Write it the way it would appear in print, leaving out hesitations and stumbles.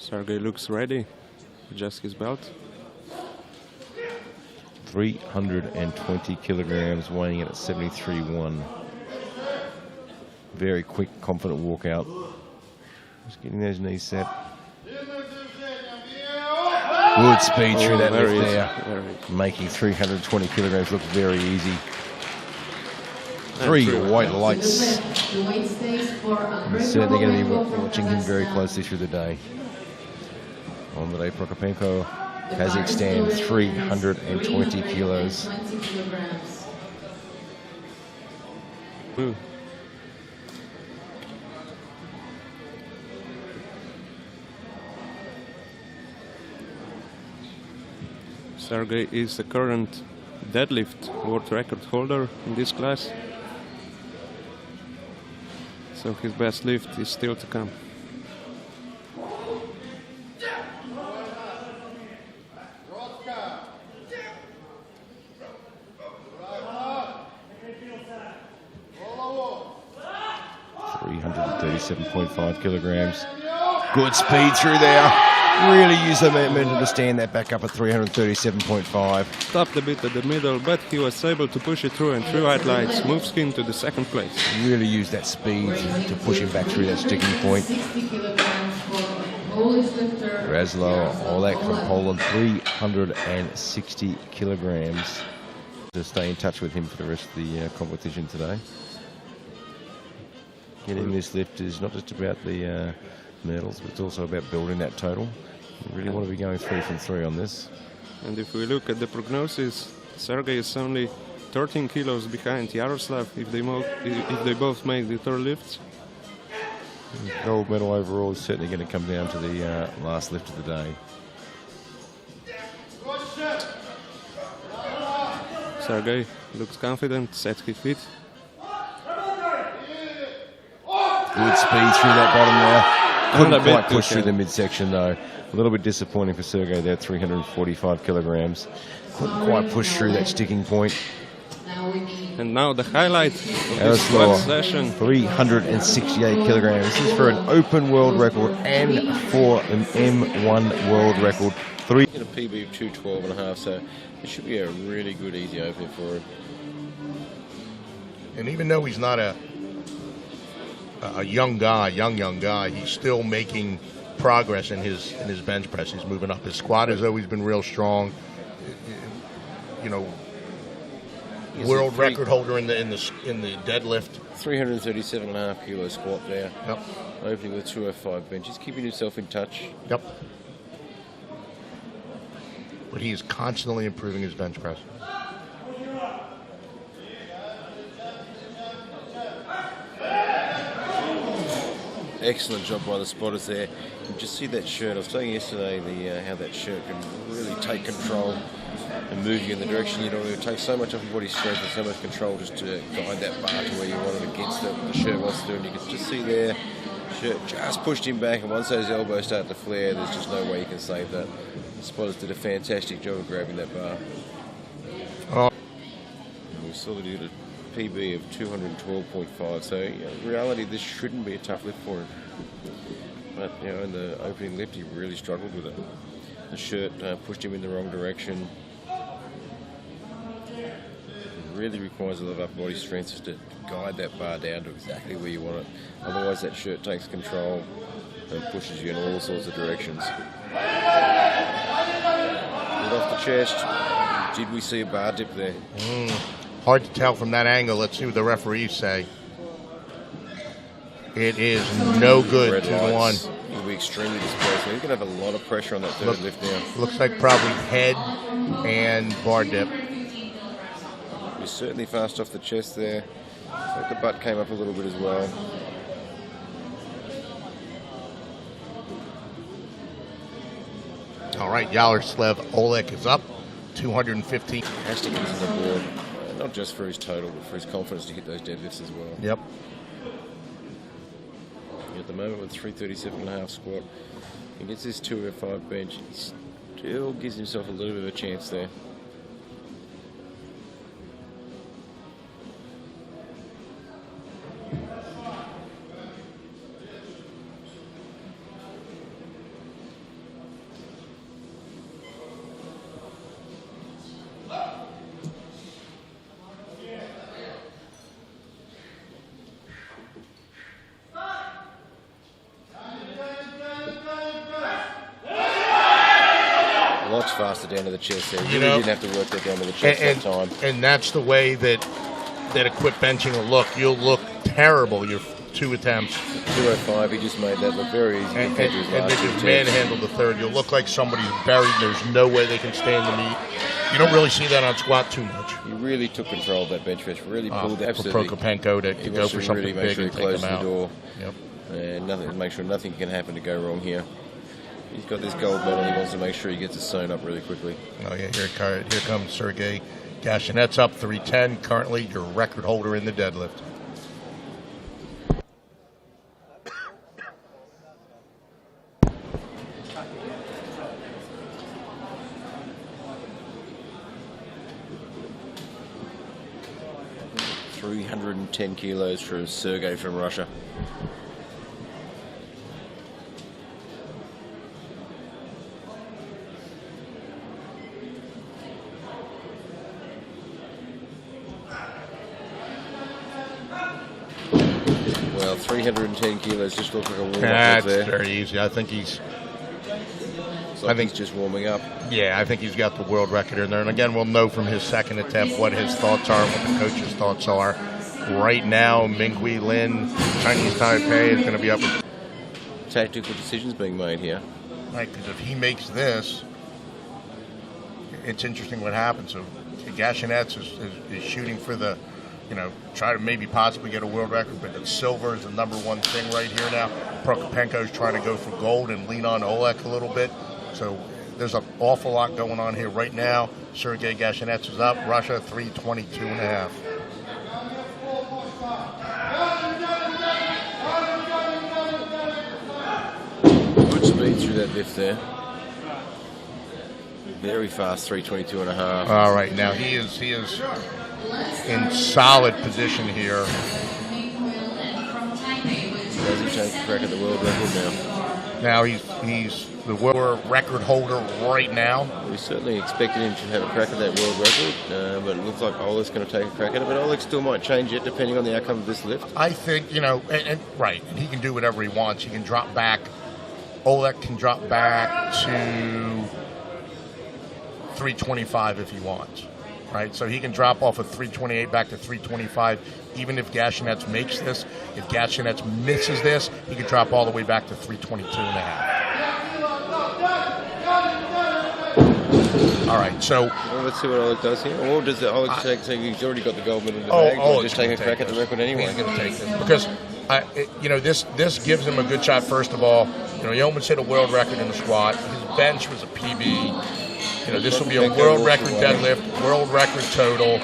Sergei looks ready. Adjusts his belt. 320 kilograms, weighing in at 73.1. Very quick, confident walkout. Just getting those knees set. Good speed through that lift there, making 320 kilograms look very easy. Three white lights. I'm certainly going to be watching him very closely through the day. Andrei Prokopenko, Kazakhstan, 320 kilos. Sergei is the current deadlift world record holder in this class. So his best lift is still to come. .5 kilograms. Good speed through there. Really used the momentum to stand that back up at 337.5. Stopped a bit at the middle, but he was able to push it through, and 3 white lights moves him to the second place. Really used that speed to push him back through that sticking point. Razlo Olek from Poland, 360 kilograms. To stay in touch with him for the rest of the competition today. Getting this lift is not just about the medals, but it's also about building that total. You really want to be going 3 from 3 on this. And if we look at the prognosis, Sergei is only 13 kilos behind Yaroslav if they both make the third lifts. Gold medal overall is certainly going to come down to the last lift of the day. Sergei looks confident, sets his feet. Good speed through that bottom there. Couldn't quite push through the midsection though. A little bit disappointing for Sergei there, 345 kilograms. Couldn't quite push through that sticking point. And now the highlight of this squat session. 368 kilograms. This is for an open world record and for an M1 world record. In a PB of 212.5, so it should be a really good, easy opening for him. And even though he's not a young guy, he's still making progress in his bench press. He's moving up. His squat has always been real strong. You know, world record holder in the deadlift. 337.5 kilo squat there. Yep. Opening with 205 bench. He's keeping himself in touch. Yep. But he is constantly improving his bench press. Excellent job by the spotters there. You just see that shirt. I was saying yesterday how that shirt can really take control and move you in the direction you don't want to. It takes so much of your body strength and so much control just to guide that bar to where you want it against what the shirt wants to do. And you can just see there, shirt just pushed him back, and once those elbows start to flare, there's just no way you can save that. The spotters did a fantastic job of grabbing that bar. And we saw that he did a PB of 212.5, so in reality this shouldn't be a tough lift for him. But in the opening lift he really struggled with it. The shirt pushed him in the wrong direction. It really requires a lot of upper body strength just to guide that bar down to exactly where you want it. Otherwise that shirt takes control and pushes you in all sorts of directions. Get off the chest. Did we see a bar dip there? Hard to tell from that angle. Let's see what the referees say. It is no good. Red 2-1. lights. He'll be extremely displaced. He's going to have a lot of pressure on that third lift now. Looks like probably head and bar dip. He's certainly fast off the chest there. I think the butt came up a little bit as well. All right, Yaroslav Olek is up. 215. Has to get to the board, not just for his total, but for his confidence to hit those deadlifts as well. Yep. At the moment with 337.5 squat, he gets his 205 bench. He still gives himself a little bit of a chance there. faster down to the chest there. You Really know, didn't have to work that down to the chest that time. And that's the way that a quit benching will look. You'll look terrible your 2 attempts. 205, he just made that look very easy. And they just manhandled the third. You'll look like somebody's buried. There's no way they can stand the meat. You don't really see that on squat too much. He really took control of that bench press. Really pulled For absolutely. Prokopenko to go for something really make big sure he and take closed him out. the door. Yep. And make sure nothing can happen to go wrong here. He's got this gold medal. He wants to make sure he gets it sewn up really quickly. Oh yeah, here comes Sergei Gaishinetc up 310. Currently your record holder in the deadlift. .310 kilos for Sergei from Russia. Well, 310 kilos just looks like a warm-up That's there. very easy. I think he's He's just warming up. Yeah, I think he's got the world record in there. And again, we'll know from his second attempt what his thoughts are, what the coach's thoughts are. Right now, Minghui Lin, Chinese Taipei, is going to be up with Tactical decisions being made here. right, because if he makes this, it's interesting what happens. So Gaishinetc is shooting for the, try to maybe possibly get a world record, but silver is the #1 thing right here now. Prokopenko is trying to go for gold and lean on Oleg a little bit. So there's an awful lot going on here right now. Sergei Gaishinetc is up. Russia 322.5. Good speed through that lift there. Very fast, 322.5. All right, now he is in solid position here. Does he take a crack at the world record now? Now he's the world record holder right now. We certainly expected him to have a crack at that world record, but it looks like Oleg's going to take a crack at it. But Oleg still might change it depending on the outcome of this lift. I think, right, and he can do whatever he wants. He can drop back. Oleg can drop back to 325 if he wants, right? So he can drop off of 328 back to 325. Even if Gaishinetc makes this, if Gaishinetc misses this, he can drop all the way back to 322.5. All right, so Well, let's see what Oleg does here. Or does Oleg take? He's already got the gold medal in the bag. Or just take a crack at the record anyway. He's going to take this because, this gives him a good shot. First of all, he almost hit a world record in the squat. His bench was a PB. This will be a world record deadlift, world record total.